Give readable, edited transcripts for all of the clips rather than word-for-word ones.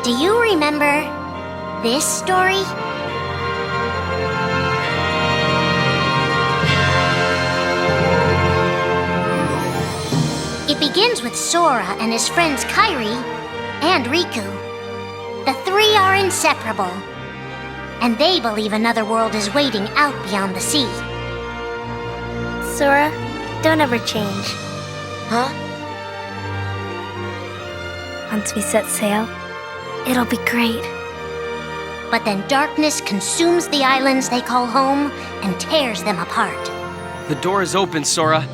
Do you remember this story? It begins with Sora and his friends Kairi and Riku. The three are inseparable, and they believe another world is waiting out beyond the sea. Sora, don't ever change. Huh? Once we set sail, it'll be great. But then darkness consumes the islands they call home and tears them apart. The door is open, Sora.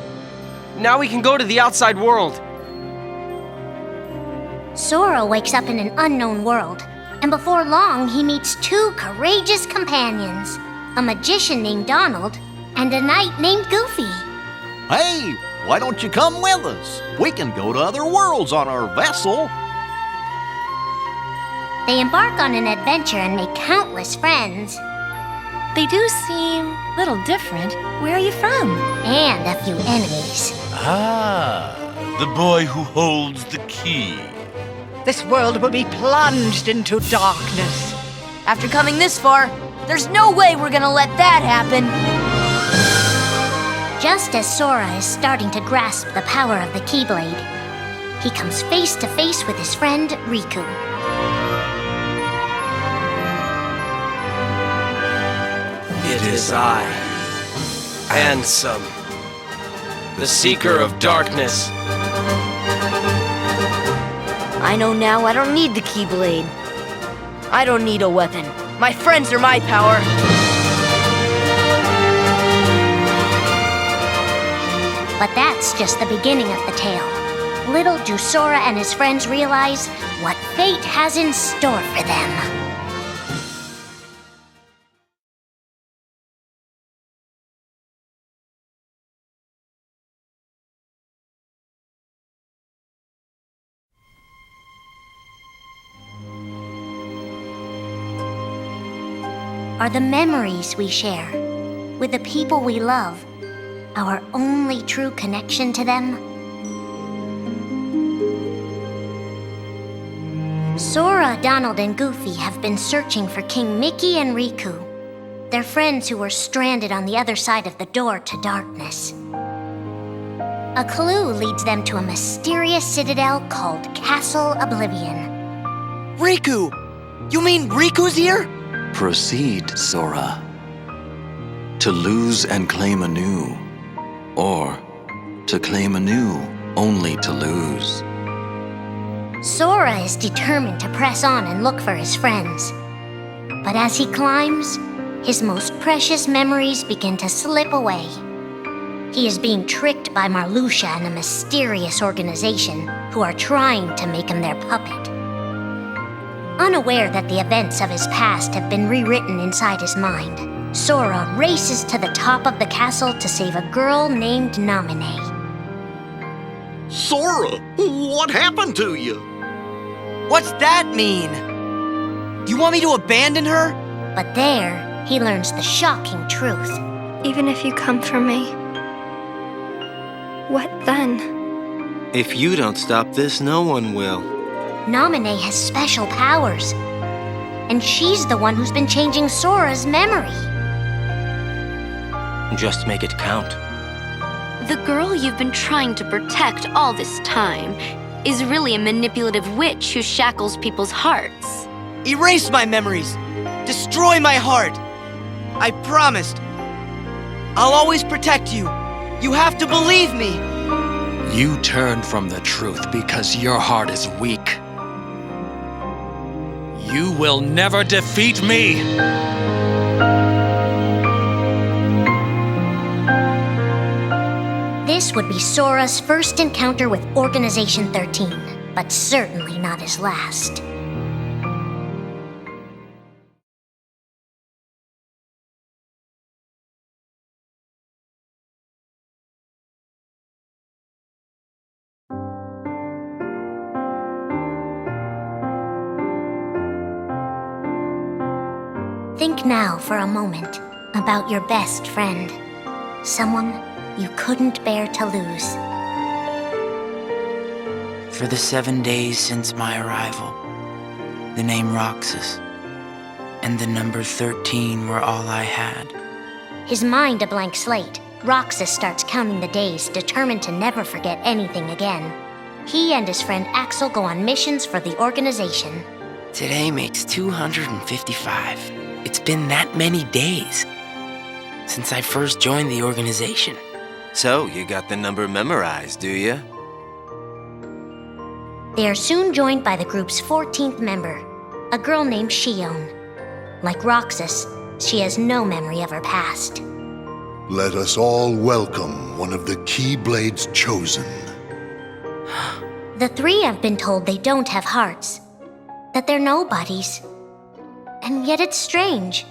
Now we can go to the outside world. Sora wakes up in an unknown world, and before long he meets two courageous companions, a magician named Donald and a knight named Goofy. Hey, why don't you come with us? We can go to other worlds on our vessel. They embark on an adventure and make countless friends. They do seem a little different. Where are you from? And a few enemies. Ah, the boy who holds the key. This world will be plunged into darkness. After coming this far, there's no way we're gonna let that happen. Just as Sora is starting to grasp the power of the Keyblade, he comes face to face with his friend Riku. It is I, Ansem, the Seeker of Darkness. I know now I don't need the Keyblade. I don't need a weapon. My friends are my power. But that's just the beginning of the tale. Little do Sora and his friends realize what fate has in store for them. Are the memories we share with the people we love our only true connection to them? Sora, Donald, and Goofy have been searching for King Mickey and Riku, their friends who were stranded on the other side of the door to darkness. A clue leads them to a mysterious citadel called Castle Oblivion. Riku! You mean Riku's here? Proceed, Sora. To lose and claim anew, or to claim anew only to lose. Sora is determined to press on and look for his friends. But as he climbs, his most precious memories begin to slip away. He is being tricked by Marluxia and a mysterious organization who are trying to make him their puppet. Unaware that the events of his past have been rewritten inside his mind, Sora races to the top of the castle to save a girl named Naminé. Sora, what happened to you? What's that mean? You want me to abandon her? But there, he learns the shocking truth. Even if you come for me, what then? If you don't stop this, no one will. Naminé has special powers, and she's the one who's been changing Sora's memory. Just make it count. The girl you've been trying to protect all this time is really a manipulative witch who shackles people's hearts. Erase my memories. Destroy my heart. I promised. I'll always protect you. You have to believe me. You turn from the truth because your heart is weak. You will never defeat me! This would be Sora's first encounter with Organization 13, but certainly not his last. Think now for a moment about your best friend, someone you couldn't bear to lose. For the 7 days since my arrival, the name Roxas, and the number 13 were all I had. His mind a blank slate, Roxas starts counting the days, determined to never forget anything again. He and his friend Axel go on missions for the organization. Today makes 255. It's been that many days since I first joined the organization. So, you got the number memorized, do you? They are soon joined by the group's 14th member, a girl named Shion. Like Roxas, she has no memory of her past. Let us all welcome one of the Keyblades chosen. The three have been told they don't have hearts, that they're nobodies. And yet it's strange.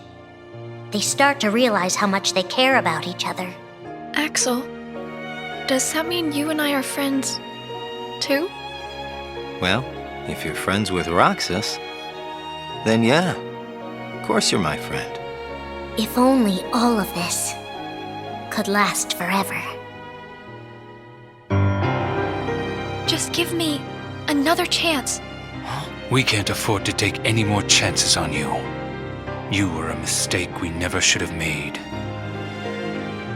They start to realize how much they care about each other. Axel, does that mean you and I are friends, too? Well, if you're friends with Roxas, then yeah, of course you're my friend. If only all of this could last forever. Just give me another chance. We can't afford to take any more chances on you. You were a mistake we never should have made.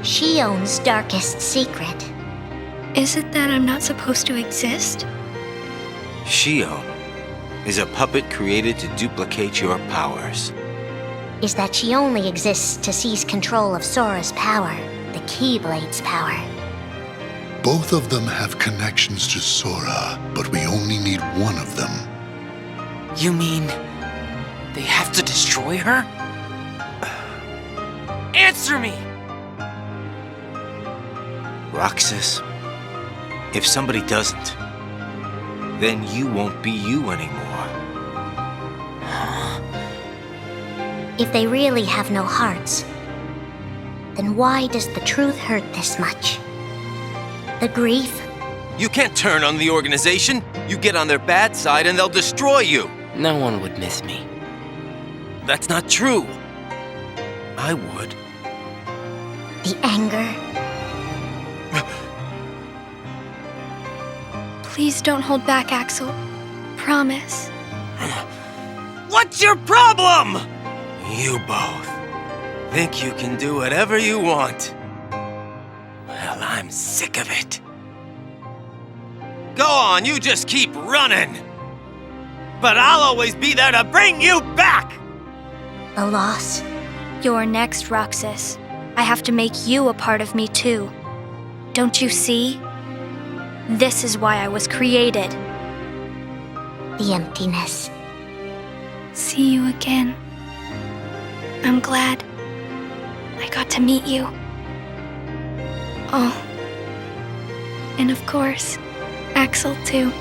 Shion's darkest secret. Is it that I'm not supposed to exist? Shion is a puppet created to duplicate your powers. Is that she only exists to seize control of Sora's power, the Keyblade's power. Both of them have connections to Sora, but we only need one of them. You mean they have to destroy her? Answer me! Roxas, if somebody doesn't, then you won't be you anymore. If they really have no hearts, then why does the truth hurt this much? The grief? You can't turn on the organization. You get on their bad side and they'll destroy you. No one would miss me. That's not true. I would. The anger? Please don't hold back, Axel. Promise. What's your problem? You both think you can do whatever you want. Well, I'm sick of it. Go on, you just keep running. But I'll always be there to bring you back! The loss? You're next, Roxas. I have to make you a part of me, too. Don't you see? This is why I was created. The emptiness. See you again. I'm glad I got to meet you. Oh. And of course, Axel, too.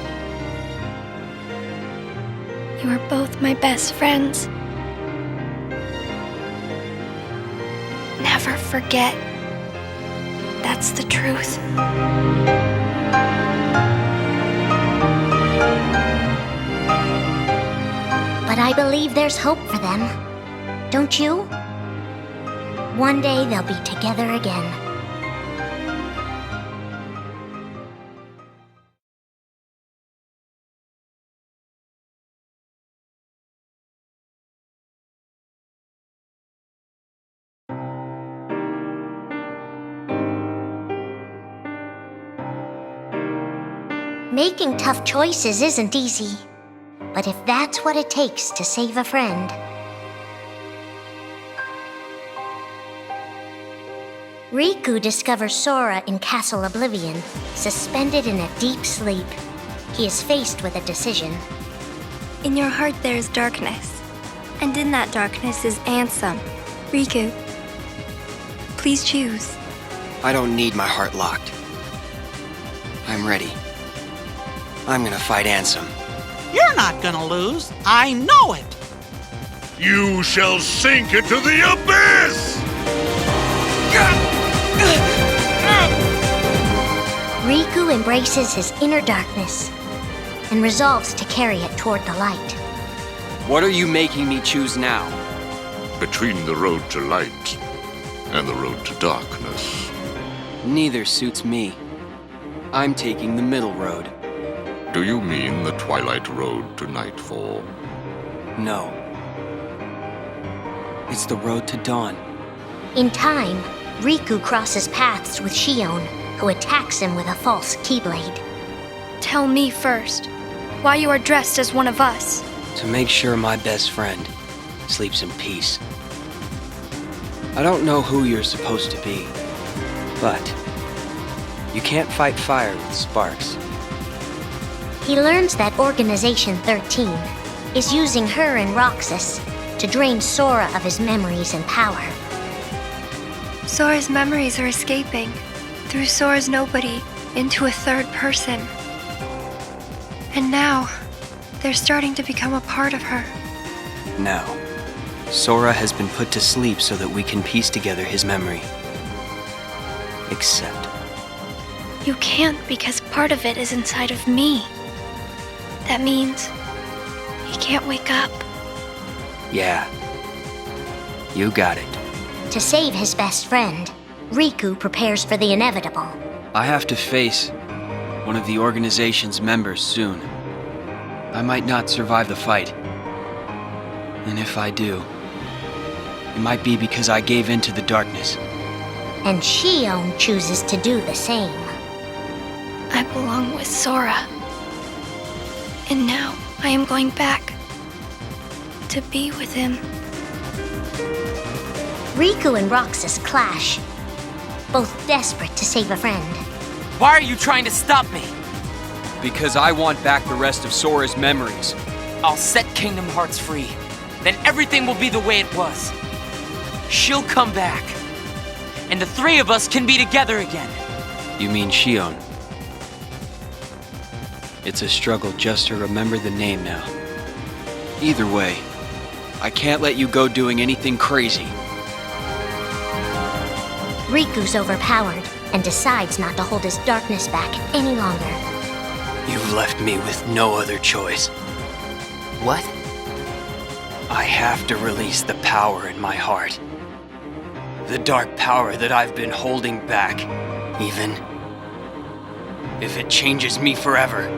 You are both my best friends. Never forget. That's the truth. But I believe there's hope for them. Don't you? One day they'll be together again. Making tough choices isn't easy, but if that's what it takes to save a friend. Riku discovers Sora in Castle Oblivion, suspended in a deep sleep. He is faced with a decision. In your heart there is darkness, and in that darkness is Ansem. Riku, please choose. I don't need my heart locked. I'm ready. I'm gonna fight Ansem. You're not gonna lose. I know it. You shall sink into the abyss! Riku embraces his inner darkness and resolves to carry it toward the light. What are you making me choose now? Between the road to light and the road to darkness. Neither suits me. I'm taking the middle road. Do you mean the twilight road to nightfall? No. It's the road to dawn. In time, Riku crosses paths with Shion, who attacks him with a false Keyblade. Tell me first, why you are dressed as one of us. To make sure my best friend sleeps in peace. I don't know who you're supposed to be, but you can't fight fire with sparks. He learns that Organization 13 is using her and Roxas to drain Sora of his memories and power. Sora's memories are escaping through Sora's nobody into a third person. And now, they're starting to become a part of her. Now, Sora has been put to sleep so that we can piece together his memory. Except, You can't because part of it is inside of me. That means he can't wake up. yeah, you got it. To save his best friend, Riku prepares for the inevitable. I have to face one of the organization's members soon. I might not survive the fight. And if I do, it might be because I gave in to the darkness. And Shion chooses to do the same. I belong with Sora. And now I am going back to be with him. Riku and Roxas clash, both desperate to save a friend. Why are you trying to stop me? Because I want back the rest of Sora's memories. I'll set Kingdom Hearts free. Then everything will be the way it was. She'll come back. And the three of us can be together again. You mean Shion? It's a struggle just to remember the name now. Either way, I can't let you go doing anything crazy. Riku's overpowered and decides not to hold his darkness back any longer. You've left me with no other choice. What? I have to release the power in my heart. The dark power that I've been holding back, even if it changes me forever.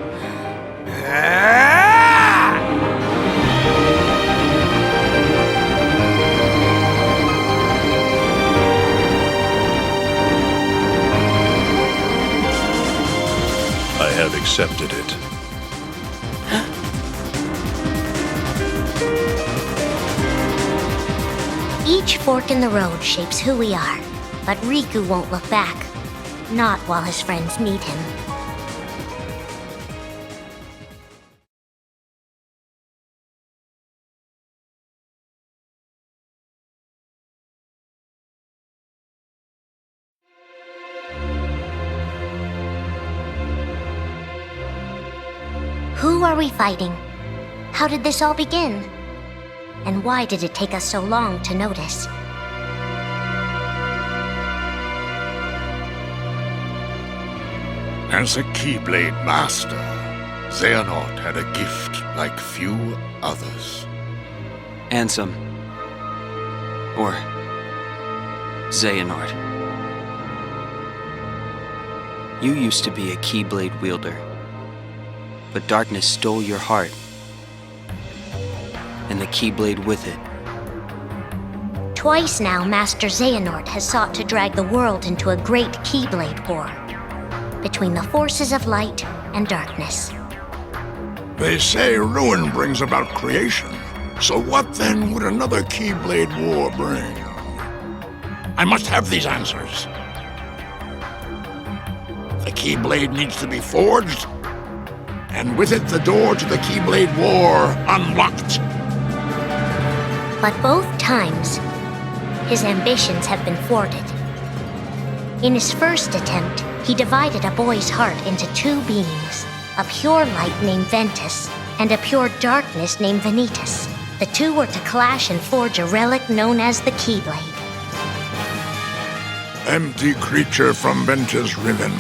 I have accepted it. Each fork in the road shapes who we are, but Riku won't look back. Not while his friends need him. Who are we fighting? How did this all begin? And why did it take us so long to notice? As a Keyblade Master, Xehanort had a gift like few others. Ansem. Or Xehanort. You used to be a Keyblade wielder, but darkness stole your heart, and the Keyblade with it. Twice now, Master Xehanort has sought to drag the world into a great Keyblade war between the forces of light and darkness. They say ruin brings about creation. So what then would another Keyblade war bring? I must have these answers. The Keyblade needs to be forged, and with it the door to the Keyblade war unlocked. But both times, his ambitions have been thwarted. In his first attempt, he divided a boy's heart into two beings, a pure light named Ventus and a pure darkness named Vanitas. The two were to clash and forge a relic known as the Keyblade. Empty creature from Ventus Riven.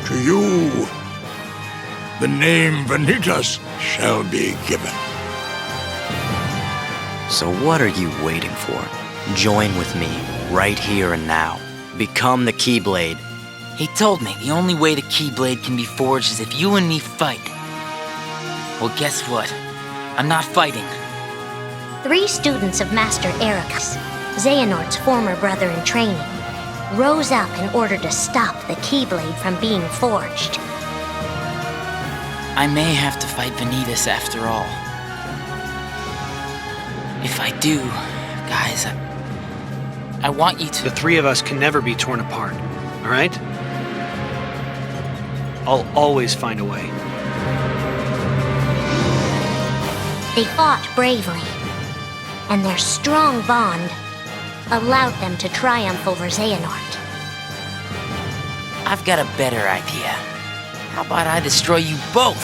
To you, the name Vanitas shall be given. So what are you waiting for? Join with me, right here and now. Become the Keyblade. He told me the only way the Keyblade can be forged is if you and me fight. Well, guess what? I'm not fighting. 3 students of Master Ericus, Xehanort's former brother in training, rose up in order to stop the Keyblade from being forged. I may have to fight Vanitas after all. If I do, guys, I want you to... The 3 of us can never be torn apart, all right? I'll always find a way. They fought bravely, and their strong bond allowed them to triumph over Xehanort. I've got a better idea. How about I destroy you both?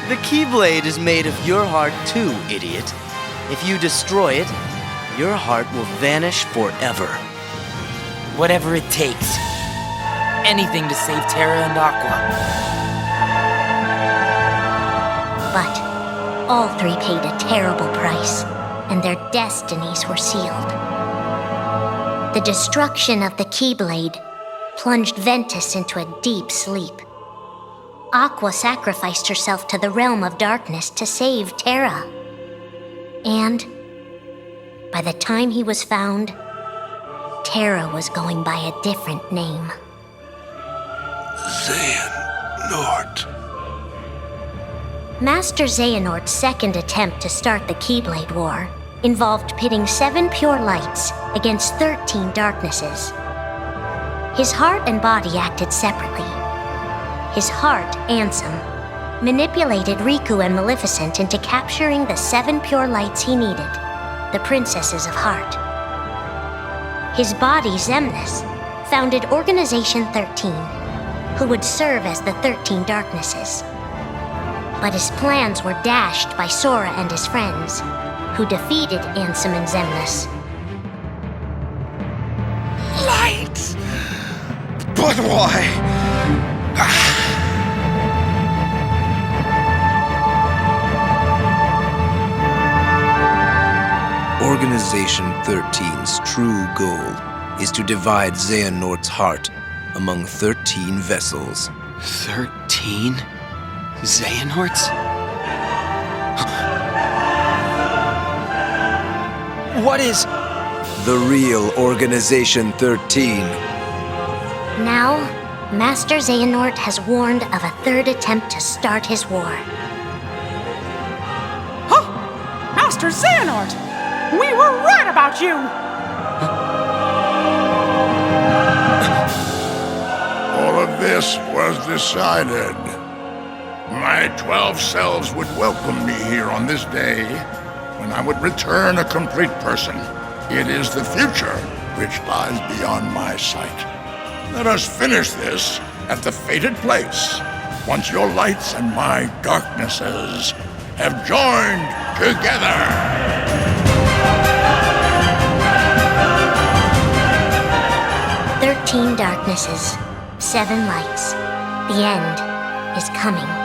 The Keyblade is made of your heart too, idiot. If you destroy it, your heart will vanish forever. Whatever it takes. Anything to save Terra and Aqua. But all 3 paid a terrible price, and their destinies were sealed. The destruction of the Keyblade plunged Ventus into a deep sleep. Aqua sacrificed herself to the realm of darkness to save Terra. And by the time he was found, Terra was going by a different name. Xehanort. Master Xehanort's second attempt to start the Keyblade War involved pitting 7 pure lights against 13 darknesses. His heart and body acted separately. His heart, Ansem, manipulated Riku and Maleficent into capturing the 7 pure lights he needed, the Princesses of Heart. His body, Xemnas, founded Organization 13, who would serve as the 13 darknesses. But his plans were dashed by Sora and his friends, who defeated Ansem and Xemnas. Light! But why? Organization 13's true goal is to divide Xehanort's heart among 13 vessels. 13? Xehanorts? What is... The real Organization 13. Now, Master Xehanort has warned of a 3rd attempt to start his war. Huh? Master Xehanort! We were right about you! All of this was decided. My 12 selves would welcome me here on this day, when I would return a complete person. It is the future which lies beyond my sight. Let us finish this at the fated place, once your lights and my darknesses have joined together. 13 darknesses, 7 lights. The end is coming.